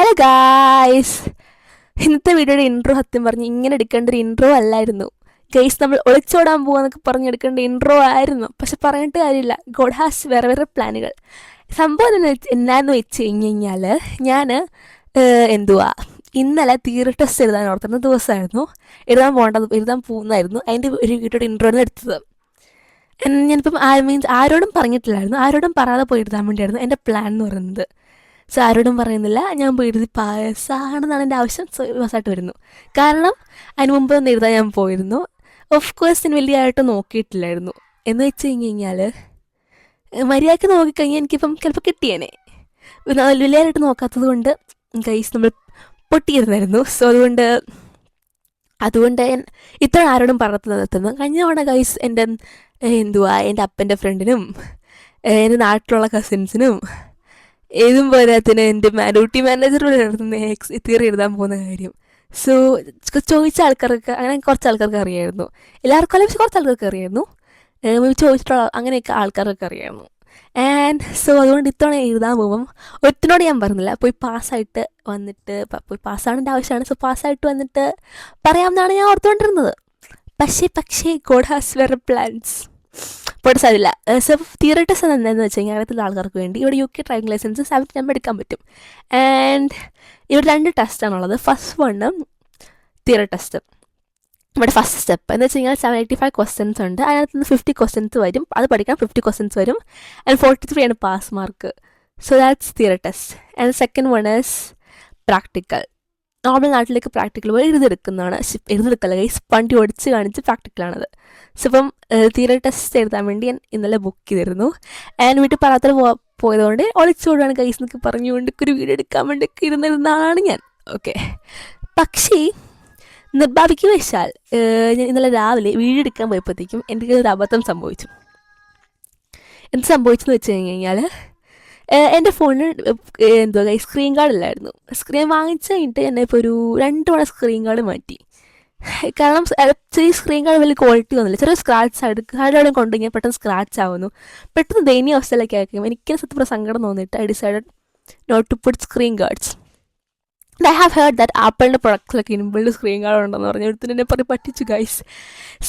Hello guys, ഇന്നത്തെ വീഡിയോയുടെ intro സത്യം പറഞ്ഞ് ഇങ്ങനെ എടുക്കേണ്ട ഒരു ഇൻട്രോ അല്ലായിരുന്നു ഗൈസ്. നമ്മൾ ഒളിച്ചോടാൻ പോവാന്നൊക്കെ പറഞ്ഞെടുക്കേണ്ട ഇൻട്രോ ആയിരുന്നു. പക്ഷെ പറഞ്ഞിട്ട് കാര്യമില്ല, ഗോഡ് ഹാസ് വേറെ വേറെ പ്ലാനുകൾ. സംഭവം എന്നാന്ന് വെച്ച് കഴിഞ്ഞാൽ ഞാൻ എന്തുവാ ഇന്നലെ തിയറി ടെസ്റ്റ് എഴുതാൻ ഓർത്തുന്ന ദിവസമായിരുന്നു. എഴുതാൻ പോകുന്നതായിരുന്നു. അതിൻ്റെ ഒരു വീഡിയോയുടെ ഇൻട്രോ ആണ് എടുത്തത്. ഞാനിപ്പം ആരോടും പറഞ്ഞിട്ടില്ലായിരുന്നു, ആരോടും പറയാതെ പോയി എഴുതാൻ വേണ്ടിയായിരുന്നു എൻ്റെ പ്ലാൻ എന്ന് പറയുന്നത്. സോ ആരോടും പറയുന്നില്ല, ഞാൻ പോയി എഴുതി പാസ്സാകണമെന്നാണ് എൻ്റെ ആവശ്യം. സോ പാസ്സായിട്ട് വരുന്നു. കാരണം അതിന് മുമ്പ് ഒന്ന് എഴുതാൻ ഞാൻ പോയിരുന്നു. ഓഫ് കോഴ്സ് ഞാൻ വലിയതായിട്ട് നോക്കിയിട്ടില്ലായിരുന്നു. എന്ന് വെച്ച് കഴിഞ്ഞാൽ മര്യാദയ്ക്ക് നോക്കിക്കഴിഞ്ഞാൽ എനിക്കിപ്പം ചിലപ്പോൾ കിട്ടിയേനെ. വലിയതായിട്ട് നോക്കാത്തത് കൊണ്ട് ഗൈസ് നമ്മൾ പൊട്ടിയിരുന്നായിരുന്നു. സോ അതുകൊണ്ട് ഞാൻ ഇത്ര ആരോടും പറഞ്ഞു നിർത്തുന്നു. കഴിഞ്ഞ തവണ ഗൈസ് എൻ്റെ എൻ്റെ അപ്പൻ്റെ ഫ്രണ്ടിനും എൻ്റെ നാട്ടിലുള്ള കസിൻസിനും ഏതും പോരാത്തിന് എൻ്റെ ഡ്യൂട്ടി മാനേജറിനോട് തിയറി എഴുതാൻ പോകുന്ന കാര്യം. സോ ചോദിച്ച ആൾക്കാർക്ക്, അങ്ങനെ കുറച്ച് ആൾക്കാർക്ക് അറിയായിരുന്നു. എല്ലാവർക്കും അല്ല, പക്ഷെ കുറച്ച് ആൾക്കാർക്ക് അറിയായിരുന്നു. ചോദിച്ചിട്ടുള്ള അങ്ങനെയൊക്കെ ആൾക്കാർക്ക് അറിയായിരുന്നു. ആൻഡ് സോ അതുകൊണ്ട് ഇത്തവണ എഴുതാൻ പോകുമ്പം ഒരുത്തിനോട് ഞാൻ പറഞ്ഞില്ല, പോയി പാസ്സായിട്ട് വന്നിട്ട് പോയി പാസ്സാകേണ്ട ആവശ്യമാണ്. സോ പാസ്സായിട്ട് വന്നിട്ട് പറയാമെന്നാണ് ഞാൻ ഓർത്തുകൊണ്ടിരുന്നത്. പക്ഷേ ഗോഡ് ഹാസ് വേറെ പ്ലാൻസ്. പോയിട്ട് സാധില്ല. സോ തിയറി ടെസ്റ്റ് എന്താണെന്ന് വെച്ച് കഴിഞ്ഞാൽ അങ്ങനത്തെ ആൾക്കാർക്ക് വേണ്ടി ഇവിടെ UK ഡ്രൈവിംഗ് ലൈസൻസ് 7 നമ്പർ എടുക്കാൻ പറ്റും. ആൻഡ് ഇവിടെ 2 ടെസ്റ്റാണുള്ളത്. First one theory test. ഇവിടെ ഫസ്റ്റ് സ്റ്റെപ്പ് എന്ന് വെച്ച് കഴിഞ്ഞാൽ 785 ക്വസ്റ്റ്യൻസ് ഉണ്ട്. അതിനകത്ത് നിന്ന് 50 ക്വസ്റ്റ്യൻസ് വരും. അത് പഠിക്കാൻ 50 ക്വസ്റ്റ്യൻസ് വരും. ആൻഡ് 43 ആണ് pass mark. So that's theory test. And second one is practical. Normal നാട്ടിലേക്ക് പ്രാക്ടിക്കൽ പോയി എഴുതെടുക്കല്ല ഗൈസ്, വണ്ടി ഓടിച്ച് കാണിച്ച് പ്രാക്ടിക്കലാണത്. സോ ഇപ്പം തിയറി ടെസ്റ്റ് എഴുതാൻ വേണ്ടി ഞാൻ ഇന്നലെ ബുക്ക് ചെയ്തിരുന്നു. ആൻഡ് വീട്ടിൽ പറയാത്ത പോയതുകൊണ്ട് ഒളിച്ചോടാണ് ഗൈസ് എന്നൊക്കെ പറഞ്ഞുകൊണ്ട് ഒരു വീഡിയോ എടുക്കാൻ വേണ്ടി ഇരുന്നിരുന്നാണ് ഞാൻ. ഓക്കെ, പക്ഷേ നിർഭാഗ്യവശാൽ ഞാൻ ഇന്നലെ രാവിലെ വീഡിയോ എടുക്കാൻ പോയപ്പോഴത്തേക്കും എനിക്ക് ഒരു അബദ്ധം സംഭവിച്ചു. എന്ത് സംഭവിച്ചെന്ന് വെച്ച് കഴിഞ്ഞാൽ എൻ്റെ ഫോണിന് സ്ക്രീൻ ഗാർഡ് ഇല്ലായിരുന്നു. സ്ക്രീൻ വാങ്ങിച്ച് കഴിഞ്ഞിട്ട് എന്നെ ഇപ്പോൾ ഒരു 2 തവണ സ്ക്രീൻ ഗാർഡ് മാറ്റി. കാരണം ഈ സ്ക്രീൻ ഗാർഡ് വലിയ ക്വാളിറ്റി ഒന്നുമില്ല. ചെറിയ സ്ക്രാച്ച് കാർഡോടെ കൊണ്ടുകഴിഞ്ഞാൽ പെട്ടെന്ന് സ്ക്രാച്ച് ആവുന്നു. പെട്ടെന്ന് ദയനീയ അവസ്ഥയിലേക്ക് ആയിരിക്കും. എനിക്ക് സത്യം സങ്കടം തോന്നിയിട്ട് I decided not to put screen guards. I have heard that ആപ്പിളിൻ്റെ പ്രൊഡക്ട്സിലൊക്കെ ഇൻബിൾഡ് സ്ക്രീൻ ഗാർഡ് ഉണ്ടെന്ന് പറഞ്ഞു. എടുത്തിട്ട് എന്നെ പറഞ്ഞ് പറ്റിച്ചു ഗൈസ്.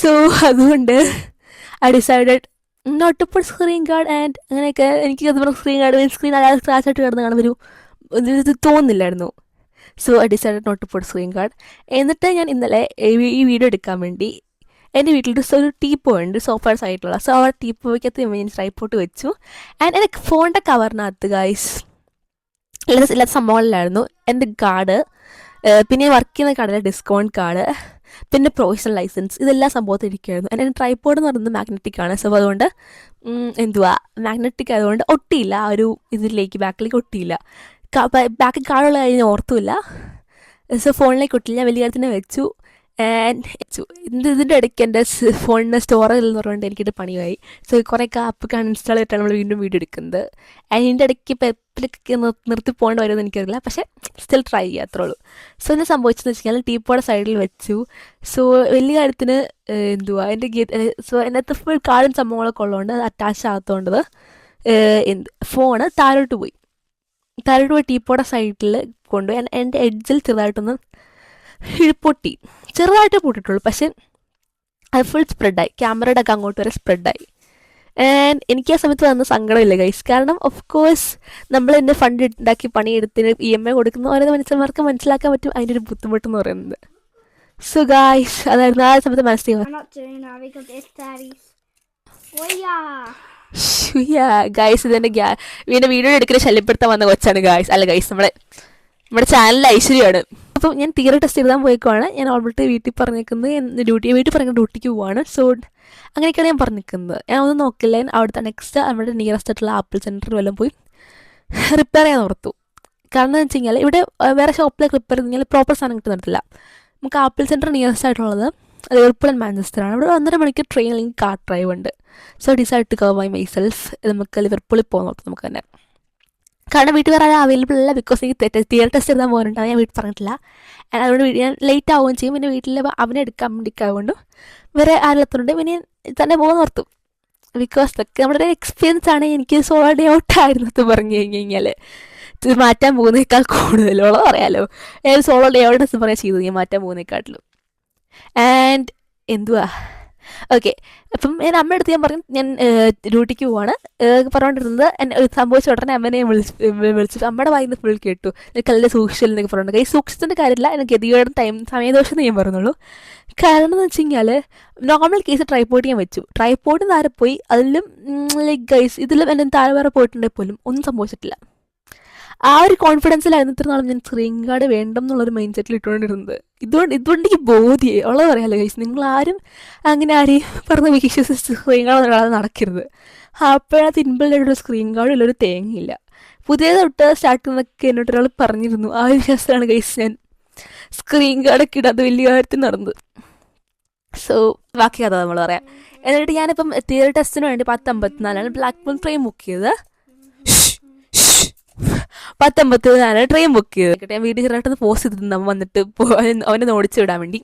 സോ അതുകൊണ്ട് I decided not to put screen guard. And അങ്ങനെയൊക്കെ എനിക്ക് അത് പറഞ്ഞ സ്ക്രീൻ അല്ലാതെ സ്ക്രാച്ച് ആയിട്ട് കിടന്ന് കാണുമ്പോൾ ഇത് തോന്നുന്നില്ലായിരുന്നു. So I decided not to put screen guard. എന്നിട്ട് ഞാൻ ഇന്നലെ ഈ വീഡിയോ എടുക്കാൻ വേണ്ടി എൻ്റെ വീട്ടിൽ ഒരു ടീപ്പോ ഉണ്ട്, സോഫ സൈഡിലുള്ള. സോ ആ ടീപ്പോയ്ക്കകത്ത് ഞാൻ ട്രൈപോട്ട് വെച്ചു. ആൻഡ് എനിക്ക് ഫോണിൻ്റെ കവറിനകത്ത് ഗൈസ് എല്ലാ സംഭവങ്ങളിലായിരുന്നു എൻ്റെ കാർഡ്, പിന്നെ വർക്ക് ചെയ്യുന്ന കടയിലെ ഡിസ്കൗണ്ട് കാർഡ്, പിന്നെ പ്രൊഫഷണൽ ലൈസൻസ്, ഇതെല്ലാം സംഭവത്തിൽ ഇരിക്കുമായിരുന്നു. എൻ്റെ ട്രൈപോഡ് എന്ന് പറയുന്നത് മാഗ്നറ്റിക് ആണ്. സോ അതുകൊണ്ട് മാഗ്നറ്റിക് ആയതുകൊണ്ട് ഒട്ടിയില്ല. ആ ഒരു ബാക്കിലേക്ക് ഒട്ടിയില്ല. ബാക്കിൽ കാർഡുള്ള കാര്യം ഓർത്തുമില്ല. സോ ഫോണിലേക്ക് ഒട്ടില്ല. വലിയ കാര്യത്തിന് വെച്ചു. ഇതിൻ്റെ ഇടയ്ക്ക് എൻ്റെ ഫോണിൻ്റെ സ്റ്റോറേജ് എന്ന് പറഞ്ഞുകൊണ്ട് എനിക്കിട്ട് പണിയായി. സോ കുറേ ആപ്പ് അൺഇൻസ്റ്റാൾ ചെയ്തിട്ടാണ് നമ്മൾ വീണ്ടും വീഡിയോ എടുക്കുന്നത്. അതിൻ്റെ ഇടയ്ക്ക് ഇപ്പോൾ എപ്പോഴൊക്കെ നിർത്തി പോകേണ്ടി വരുമെന്ന് എനിക്കറിയില്ല. പക്ഷേ സ്റ്റിൽ ട്രൈ ചെയ്യുക, അത്രേ ഉള്ളൂ. സോ എന്താ സംഭവിച്ചതെന്ന് വെച്ച് കഴിഞ്ഞാൽ ടീപ്പോടെ സൈഡിൽ വെച്ചു. സോ വലിയ കാര്യത്തിന് സോ അതിനകത്ത് ഫുൾ കാർഡും സംഭവങ്ങളൊക്കെ ഉള്ളതുകൊണ്ട് അത് അറ്റാച്ച് ആകാത്തതുകൊണ്ട് ഫോണ് താഴോട്ട് പോയി ടീപ്പോടെ സൈഡിൽ കൊണ്ടുപോയി. എൻ്റെ എഡ്ജിൽ ചെറുതായിട്ടൊന്ന് പൊട്ടി, ചെറുതായിട്ട് പൊട്ടിയിട്ടുള്ളൂ. പക്ഷേ അത് ഫുൾ സ്പ്രെഡായി, ക്യാമറയുടെ ഒക്കെ അങ്ങോട്ട് വരെ സ്പ്രെഡായി. ആൻഡ് എനിക്ക് ആ സമയത്ത് വന്ന സങ്കടമില്ല ഗൈസ്. കാരണം ഓഫ് കോഴ്സ് നമ്മൾ എൻ്റെ ഫണ്ട് ഉണ്ടാക്കി പണിയെടുത്തിന് EMI കൊടുക്കുന്ന ഓരോ മനുഷ്യന്മാർക്ക് മനസ്സിലാക്കാൻ പറ്റും അതിൻ്റെ ഒരു ബുദ്ധിമുട്ടെന്ന് പറയുന്നത്. സോ ഗൈസ് അതായിരുന്നു ആ സമയത്ത് മനസ്സിലായി. ഗൈസ് ഇതെൻ്റെ വീഡിയോ എടുക്കുന്ന ശല്യപ്പെടുത്താൻ വന്ന കൊച്ചാണ് ഗൈസ്. അല്ല ഗൈസ്, നമ്മുടെ ചാനലിലെ ഐശ്വര്യമാണ്. അപ്പോൾ ഞാൻ തിയറി ടെസ്റ്റ് എഴുതാൻ പോയേക്കുവാണ്. ഞാൻ ഓൾറെഡി വീട്ടിൽ പറഞ്ഞേക്കുന്നത് വീട്ടിൽ പറഞ്ഞ ഡ്യൂട്ടിക്ക് പോവാണ്. സോ അങ്ങനെയൊക്കെയാണ് ഞാൻ പറഞ്ഞിരിക്കുന്നത്. ഞാൻ ഒന്നും നോക്കില്ല. അവിടുത്തെ നെക്സ്റ്റ് നമ്മുടെ നിയറസ്റ്റ് ആയിട്ടുള്ള ആപ്പിൾ സെൻറ്ററിൽ വല്ലതും പോയി റിപ്പയർ ചെയ്യാൻ ഓർത്തു. കാരണം എന്ന് വെച്ച് കഴിഞ്ഞാൽ ഇവിടെ വേറെ ഷോപ്പിലേക്ക് റിപ്പയർ ചെയ്ത് കഴിഞ്ഞാൽ പ്രോപ്പർ സാധനം കിട്ടുന്നില്ല. നമുക്ക് ആപ്പിൾ സെൻറ്റർ നിയറസ്റ്റ് ആയിട്ടുള്ളത് ലിവർപൂൾ ആൻഡ് മാഞ്ചസ്റ്ററാണ്. ഇവിടെ 1.5 മണിക്കൂർ ട്രെയിൻ അല്ലെങ്കിൽ കാർ ഡ്രൈവ് ഉണ്ട്. So decide to go by myself. നമുക്ക് ലിവർപൂളിൽ പോകാൻ നോക്കാം നമുക്ക് തന്നെ. കാരണം വീട്ടിൽ വേറെ ആരും അവൈലബിൾ അല്ല. ബിക്കോസ് എനിക്ക് തിയറി ടെസ്റ്റ് എഴുതാൻ പോകുന്നുണ്ട്. ഞാൻ വീട്ടിൽ പറഞ്ഞിട്ടില്ല. അതുകൊണ്ട് ഞാൻ ലേറ്റ് ആവുകയും ചെയ്യും. പിന്നെ വീട്ടിൽ അവനെ എടുക്കാൻ വേണ്ടിക്കാവുകൊണ്ട് വേറെ ആരെത്തുന്നുണ്ട്. പിന്നെ തന്നെ പോകാൻ ഓർത്തു. ബിക്കോസ് ഇതൊക്കെ നമ്മുടെ ഒരു എക്സ്പീരിയൻസ് ആണ്. എനിക്ക് സോളോ ഡേ ഔട്ടായിരുന്നു പറഞ്ഞു കഴിഞ്ഞാൽ. ഇത് മാറ്റാൻ പോകുന്നതിനേക്കാൾ കൂടുതലുള്ളത് പറയാമല്ലോ. സോളോ ഡേ ഔട്ട് പറയാൻ ചെയ്തു ഞാൻ മാറ്റാൻ പോകുന്നതിനെക്കാട്ടിലും. ആൻഡ് എന്തുവാ ഓക്കെ. അപ്പം ഞാൻ അമ്മയുടെ അടുത്ത് ഞാൻ പറഞ്ഞു ഞാൻ ഡ്യൂട്ടിക്ക് പോവാണ് പറഞ്ഞുകൊണ്ടിരുന്നത്. എന്നെ സംഭവിച്ച ഉടനെ അമ്മനെ വിളിച്ചിട്ട് അമ്മയുടെ വായിന്ന് ഫുൾ കേട്ടു, എനിക്ക് നല്ല സൂക്ഷിച്ചില്ല എന്നൊക്കെ പറഞ്ഞിട്ടുണ്ട്. ഈ സൂക്ഷിച്ചതിൻ്റെ കാര്യമില്ല, എനിക്ക് ഗതികേടും സമയദോഷം എന്ന് ഞാൻ പറഞ്ഞുള്ളൂ. കാരണം എന്ന് വെച്ച് കഴിഞ്ഞാൽ നോർമൽ കേസ് ട്രൈപോഡ് ഞാൻ വെച്ചു, ട്രൈപോഡിന് താഴെ പോയി. അതിലും ലൈക്ക് ഗൈസ് ഇതിലും എന്നെ താഴെ വേറെ പോയിട്ടുണ്ടെങ്കിൽ പോലും ഒന്നും സംഭവിച്ചിട്ടില്ല. ആ ഒരു കോൺഫിഡൻസിലായിരുന്നു ഇത്ര നാളും ഞാൻ സ്ക്രീൻ ഗാർഡ് വേണ്ടെന്നുള്ളൊരു എന്നുള്ളൊരു മൈൻഡ് സെറ്റിൽ ഇട്ടുകൊണ്ടിരുന്നത്. ഇതുകൊണ്ട് എനിക്ക് ബോധ്യേ ഉള്ളത് പറയാമല്ലോ ഗൈസ്, നിങ്ങളാരും അങ്ങനെ ആരെയും പറഞ്ഞ് വിശ്വസിച്ച് സ്ക്രീൻ ഗാർഡ് ഒരാളെ നടക്കരുത്. അപ്പോഴത് ഇൻബിൾഡായിട്ടൊരു സ്ക്രീൻ ഗാർഡിലൊരു തേങ്ങയില്ല. പുതിയ തൊട്ട് സ്റ്റാർട്ട് ചെയ്യുന്നതൊക്കെ എന്നോട് ഒരാൾ പറഞ്ഞിരുന്നു. ആ ഒരു വിശ്വാസമാണ് ഗൈസ് ഞാൻ സ്ക്രീൻ ഗാർഡൊക്കെ ഇടാതെ വലിയ കാര്യത്തിൽ നടന്നത്. സോ ബാക്കി കഥ നമ്മൾ പറയാം. എന്നിട്ട് ഞാനിപ്പം തിയറി ടെസ്റ്റിന് വേണ്ടി 10:54 ബ്ലാക്ക് ബോൾ ഫ്രെയിം ബുക്ക് ചെയ്തത്. 10:54 ട്രെയിൻ ബുക്ക് ചെയ്ത് ഞാൻ വീട്ടിൽ ചെറുതായിട്ടൊന്ന് പോസ്റ്റ് ചെയ്തിട്ടുണ്ട്. നമ്മൾ വന്നിട്ട് അവനെ ഓടിച്ചു വിടാൻ വേണ്ടി.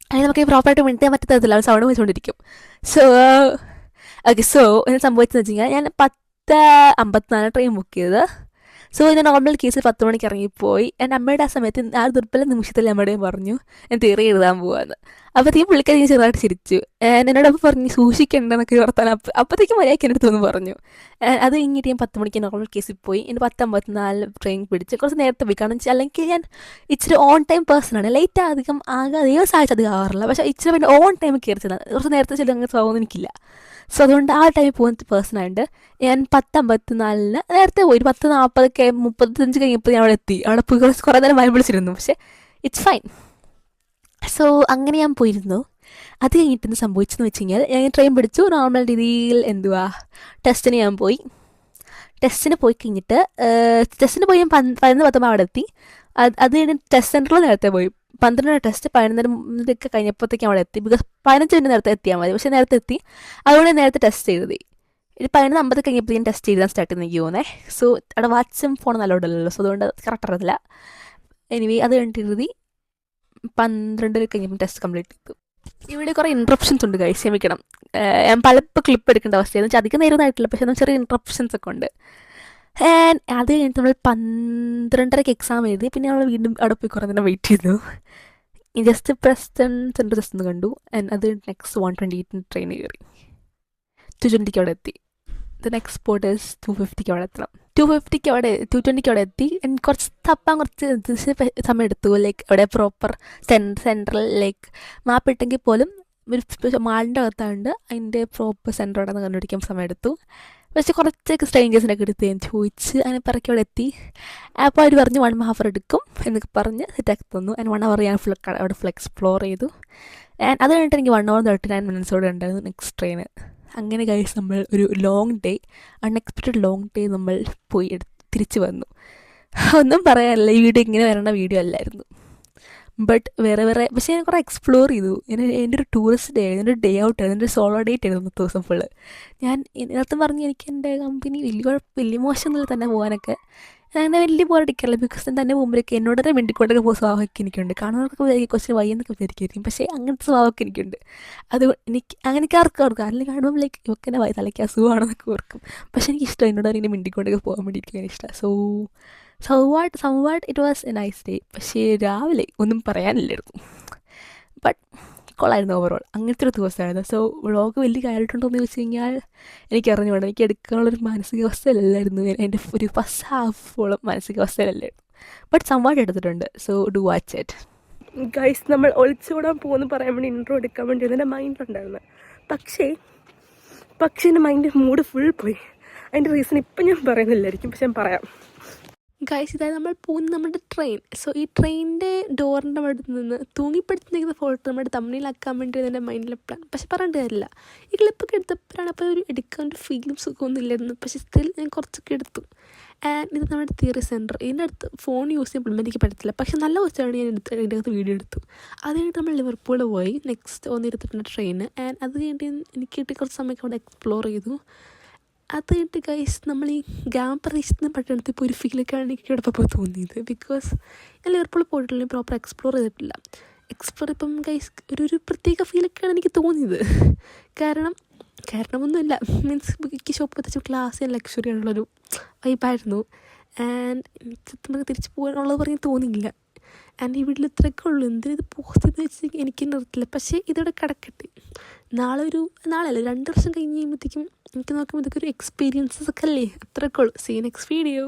അതിന് നമുക്ക് പ്രോപ്പറായിട്ട് മിണ്ടാൻ പറ്റത്തില്ല, അവൻ സൗണ്ട് വെച്ചുകൊണ്ടിരിക്കും. സോ ഓക്കെ, സോ എന്താ സംഭവിച്ചെന്ന് വെച്ച് കഴിഞ്ഞാൽ ഞാൻ 10:54 ട്രെയിൻ ബുക്ക് ചെയ്ത്. സോ ഞാൻ നോർമൽ കേസിൽ 10 മണിക്ക് ഇറങ്ങിപ്പോയി. എൻ്റെ അമ്മയുടെ ആ സമയത്ത് ആ ദുർബല നിമിഷത്തിൽ അമ്മയുടെയും പറഞ്ഞു ഞാൻ തിയറി എഴുതാൻ പോവാന്ന്. അപ്പോഴത്തേക്കും പുള്ളിക്കാരി ചെറുതായിട്ട് ചിരിച്ചു. എന്നോടൊപ്പം പറഞ്ഞു സൂക്ഷിക്കേണ്ടെന്നൊക്കെ വർത്താനം. അപ്പോഴത്തേക്കും മര്യാദയ്ക്ക് എൻ്റെ അടുത്തൊന്ന് പറഞ്ഞു. അത് കഴിഞ്ഞിട്ട് ഞാൻ 10 മണിക്ക് നോർമൽ കേസിൽ പോയി. എൻ്റെ 10:54 ട്രെയിൻ പിടിച്ച് കുറച്ച് നേരത്തെ പോയി. കാരണം വെച്ചാൽ അല്ലെങ്കിൽ ഞാൻ ഇച്ചിരി ഓൺ ടൈം പേഴ്സണാണ്. ലേറ്റ് അധികം ആകാതെ ദിവസമായിട്ട് അധികം ആവാറില്ല. പക്ഷേ ഇച്ചിരി വേണ്ടി ഓൺ ടൈം കയറി ചെന്നാൽ കുറച്ച് നേരത്തെ ചെല്ലും അങ്ങനെ സ്വഭാവം എനിക്കില്ല. സോ അതുകൊണ്ട് ആ ടൈമിൽ പോകുന്ന പേഴ്സണായിട്ട് ഞാൻ 10:54 നേരത്തെ പോയി. 10:40 35 കഴിഞ്ഞപ്പോൾ ഞാൻ അവിടെ എത്തി. അവിടെ പോയി കുറേ നേരം മയം വിളിച്ചിരുന്നു. പക്ഷേ ഇറ്റ്സ് ഫൈൻ. സോ അങ്ങനെ ഞാൻ പോയിരുന്നു. അത് കഴിഞ്ഞിട്ട് സംഭവിച്ചെന്ന് വെച്ച് കഴിഞ്ഞാൽ ഞാൻ ട്രെയിൻ പിടിച്ചു. നോർമൽ രീതിയിൽ ടെസ്റ്റിന് ഞാൻ പോയി. ടെസ്റ്റിന് പോയി കഴിഞ്ഞിട്ട് ഞാൻ 11:10 അവിടെ എത്തി. അത് കഴിഞ്ഞ് ടെസ്റ്റ് സെൻറ്ററിൽ നേരത്തെ പോയി. 12 ടെസ്റ്റ് 11:00 കഴിഞ്ഞപ്പോഴത്തേക്കും അവിടെ എത്തി. ബിക്കോസ് 15 മിനിറ്റ് നേരത്തെ എത്തിയാൽ മതി. പക്ഷേ നേരത്തെ എത്തി. അതുകൊണ്ട് നേരത്തെ ടെസ്റ്റ് എഴുതി. 11:50 കഴിഞ്ഞപ്പോഴത്തേക്കും ടെസ്റ്റ് എഴുതാൻ സ്റ്റാർട്ട് ചെയ്ത് എനിക്ക് പോകുന്നത്. സോ അവിടെ വാട്സും ഫോൺ നല്ലോണ്ടല്ലോ. സോ അതുകൊണ്ട് കറക്റ്റ് അറിയത്തില്ല. എനിവേ അത് കഴിഞ്ഞിട്ട് എഴുതി. 12 കഴിഞ്ഞപ്പോൾ ടെസ്റ്റ് കംപ്ലീറ്റ് ചെയ്തു. ഇവിടെ കുറേ ഇൻട്രപ്ഷൻസ് ഉണ്ട് ഗൈസ്, ക്ഷമിക്കണം. ഞാൻ പലപ്പോൾ ക്ലിപ്പ് എടുക്കേണ്ട അവസ്ഥയായിരുന്നു. വെച്ചാൽ അധികം നേരമൊന്നായിട്ടില്ല, പക്ഷേ ചെറിയ ഇൻട്രപ്ഷൻസ് ഒക്കെ ഉണ്ട്. ആൻഡ് അത് കഴിഞ്ഞിട്ട് നമ്മൾ 12:30 എക്സാം എഴുതി. പിന്നെ നമ്മൾ വീണ്ടും അവിടെ പോയി കുറേ നേരം വെയിറ്റ് ചെയ്തു. ജസ്റ്റ് പ്രസ്റ്റൺ സെൻറ്റർ ജസ്റ്റ് ഒന്ന് കണ്ടു. ആൻഡ് അത് നെക്സ്റ്റ് 1:28 ട്രെയിൻ കയറി 2:20 അവിടെ എത്തി. ദ നെക്സ്റ്റ് സ്പോട്ട് ഈസ് 2:50 അവിടെ എത്തണം. 2:20 അവിടെ എത്തി. കുറച്ച് തപ്പാൻ കുറച്ച് സമയം എടുത്തു. ലൈക്ക് അവിടെ പ്രോപ്പർ സെൻട്രൽ ലൈക്ക് മാപ്പ് ഇട്ടെങ്കിൽ പോലും ഒരു മാളിൻ്റെ അകത്താണ്ട് അതിൻ്റെ പ്രോപ്പർ സെൻറ്റർ അവിടെ നിന്ന് കണ്ടുപിടിക്കാൻ സമയം എടുത്തു. പക്ഷേ കുറച്ചൊക്കെ സ്ട്രേഞ്ചേഴ്സിനൊക്കെ എടുത്ത് ഞാൻ ചോദിച്ച് അങ്ങനെ പറക്കി അവിടെ എത്തി. അപ്പോൾ അവർ പറഞ്ഞു 1.5 hour എടുക്കും എന്നൊക്കെ പറഞ്ഞ് സെറ്റാക്കി തന്നു. ആൻഡ് 1 hour ഞാൻ അവിടെ ഫുൾ എക്സ്പ്ലോർ ചെയ്തു. ആൻഡ് അത് കഴിഞ്ഞിട്ട് എനിക്ക് 1 hour 39 minutes ഉണ്ടായിരുന്നു നെക്സ്റ്റ് ട്രെയിന്. അങ്ങനെ ഗൈസ് നമ്മൾ ഒരു long day, unexpected long day നമ്മൾ പോയി തിരിച്ചു വന്നു. ഒന്നും പറയാനില്ല, ഈ വീഡിയോ ഇങ്ങനെ വരേണ്ട വീഡിയോ അല്ലായിരുന്നു. ബട്ട് വേറെ പക്ഷേ ഞാൻ കുറേ എക്സ്പ്ലോർ ചെയ്തു. എൻ്റെ ഒരു ടൂറിസ്റ്റ് ഡേ ആയിരുന്നു, എൻ്റെ ഒരു ഡേ ഔട്ട് ആയിരുന്നു, എൻ്റെ ഒരു സോളോ ഡേറ്റ് ആയിരുന്നു 10 ദിവസം ഫുള്ള്. ഞാൻ ഇതിനകത്ത് പറഞ്ഞ് എനിക്ക് എൻ്റെ കമ്പനി വലിയ മോശമൊന്നുമില്ല തന്നെ പോകാനൊക്കെ. അങ്ങനെ വലിയ ബോറടിക്കാറില്ല. ബിക്കോസ് ഞാൻ തന്നെ പോകുമ്പോഴേക്ക് എന്നോട് തന്നെ മിണ്ടിക്കൊണ്ടൊക്കെ പോകുന്ന സ്വഭാവമൊക്കെ എനിക്കുണ്ട്. കാണുന്നവർക്കൊക്കെ കുറച്ച് വയ്യെന്നൊക്കെ വിചാരിക്കും. പക്ഷേ അങ്ങനത്തെ സ്വഭാവമൊക്കെ എനിക്കുണ്ട്. അത് അങ്ങനെയൊക്കെ ആർക്കും അല്ലെങ്കിൽ കാണുമ്പോൾ ലൈക്ക് ഇവർക്ക് തന്നെ തലയ്ക്ക് അസുഖമാണെന്നൊക്കെ ഓർക്കും. പക്ഷേ എനിക്കിഷ്ടം എന്നോട് അതിനെ മിണ്ടിക്കൊണ്ടൊക്കെ പോകാൻ വേണ്ടി എനിക്ക് ഇഷ്ടമാണ്. Somewhat it was A nice day. പക്ഷേ രാവിലെ ഒന്നും പറയാനില്ലായിരുന്നു. ബട്ട് കൊള്ളായിരുന്നു ഓവറോൾ. അങ്ങനത്തെ ഒരു ദിവസമായിരുന്നു. സോ വ്ളോഗ് വലിയ കാര്യമായിട്ടുണ്ടോ എന്ന് ചോദിച്ചു കഴിഞ്ഞാൽ എനിക്കറിഞ്ഞുകൊണ്ട് എനിക്ക് എടുക്കാനുള്ളൊരു മാനസികാവസ്ഥയിലല്ലായിരുന്നു. എൻ്റെ ഒരു ഫസ്റ്റ് ഹാഫോളം മാനസികാവസ്ഥയിലല്ലായിരുന്നു. ബട്ട് സംവാട്ട് എടുത്തിട്ടുണ്ട്. So do watch it guys. നമ്മൾ ഒളിച്ചോടാൻ പോകുമെന്ന് പറയാൻ വേണ്ടി ഇൻട്രോ എടുക്കാൻ വേണ്ടി എൻ്റെ മൈൻഡിലുണ്ടായിരുന്നു. പക്ഷേ എൻ്റെ മൈൻഡ് മൂഡ് ഫുൾ പോയി. അതിൻ്റെ റീസൺ ഇപ്പം ഞാൻ പറയുന്നില്ലായിരിക്കും, പക്ഷെ ഞാൻ പറയാം. ഗൈസ്, ഇതായത് നമ്മൾ പോകുന്ന നമ്മുടെ ട്രെയിൻ. സോ ഈ ട്രെയിനിൻ്റെ ഡോറിൻ്റെ അടുത്ത് നിന്ന് തൂങ്ങിപ്പെടുത്തുന്ന ഫോട്ടോ നമ്മുടെ തമ്മിലാക്കാൻ വേണ്ടി എൻ്റെ മൈൻഡിലെ പ്ലാൻ. പക്ഷെ പറഞ്ഞിട്ട് കാര്യമില്ല, ഈ ക്ലിപ്പൊക്കെ എടുത്തപ്പോഴാണ് അപ്പോൾ ഒരു എടുക്കാൻ ഒരു ഫീലും സുഖമൊന്നും ഇല്ലായിരുന്നു. പക്ഷേ സ്റ്റിൽ ഞാൻ കുറച്ചൊക്കെ എടുത്തു. ആൻഡ് ഇത് നമ്മുടെ തിയറി സെൻറ്റർ. ഇതിൻ്റെ അടുത്ത് ഫോൺ യൂസ് ചെയ്യുമ്പോൾ എനിക്ക് പറ്റത്തില്ല. പക്ഷേ നല്ല കുറച്ചാണ് ഞാൻ ഇതിൻ്റെ അകത്ത് വീഡിയോ എടുത്തു. അത് കഴിഞ്ഞിട്ട് നമ്മൾ ലിവർപൂൾ പോയി. Next 1:22 train. ആൻഡ് അത് കഴിഞ്ഞിട്ട് എനിക്ക് കുറച്ച് സമയമൊക്കെ അവിടെ എക്സ്പ്ലോർ ചെയ്തു. അത് കഴിഞ്ഞിട്ട് ഗൈസ് നമ്മൾ ഈ ഗ്രാമപ്രദേശത്ത് പട്ടണത്തിൽ പോയി ഒരു ഫീലൊക്കെയാണ് എനിക്ക് ഇവിടെ ഇപ്പോൾ തോന്നിയത്. ബിക്കോസ് ഞാൻ ലിവർപൂൾ പോയിട്ടില്ല, പ്രോപ്പർ എക്സ്പ്ലോർ ചെയ്തിട്ടില്ല. ഇപ്പം ഗൈസ് ഒരു പ്രത്യേക ഫീലൊക്കെയാണ് എനിക്ക് തോന്നിയത്. കാരണമൊന്നുമില്ല, മീൻസ് എനിക്ക് ഷോപ്പ് വെച്ച് ക്ലാസ് ലക്ഷറി ആയിട്ടുള്ളൊരു വൈബായിരുന്നു. ആൻഡ് എനിക്ക് സത്യം പറഞ്ഞാൽ തിരിച്ച് പോകാനുള്ളത് പറഞ്ഞ് തോന്നിയില്ല. ആൻഡ് ഈ വീട്ടിൽ ഇത്രയൊക്കെ ഉള്ളൂ, എന്തിനത് പോസ്റ്റ് ചെയ്ത് വെച്ച് എനിക്ക് അറിയത്തില്ല. പക്ഷേ ഇതോടെ കിടക്കട്ടെ. നാളെയല്ല 2 വർഷം കഴിഞ്ഞ് കഴിയുമ്പോഴത്തേക്കും എനിക്ക് നോക്കുമ്പോൾ ഇതൊക്കെ ഒരു എക്സ്പീരിയൻസസ് ഒക്കെ അല്ലേ. അത്രയൊക്കെ ഉള്ളൂ. See next video.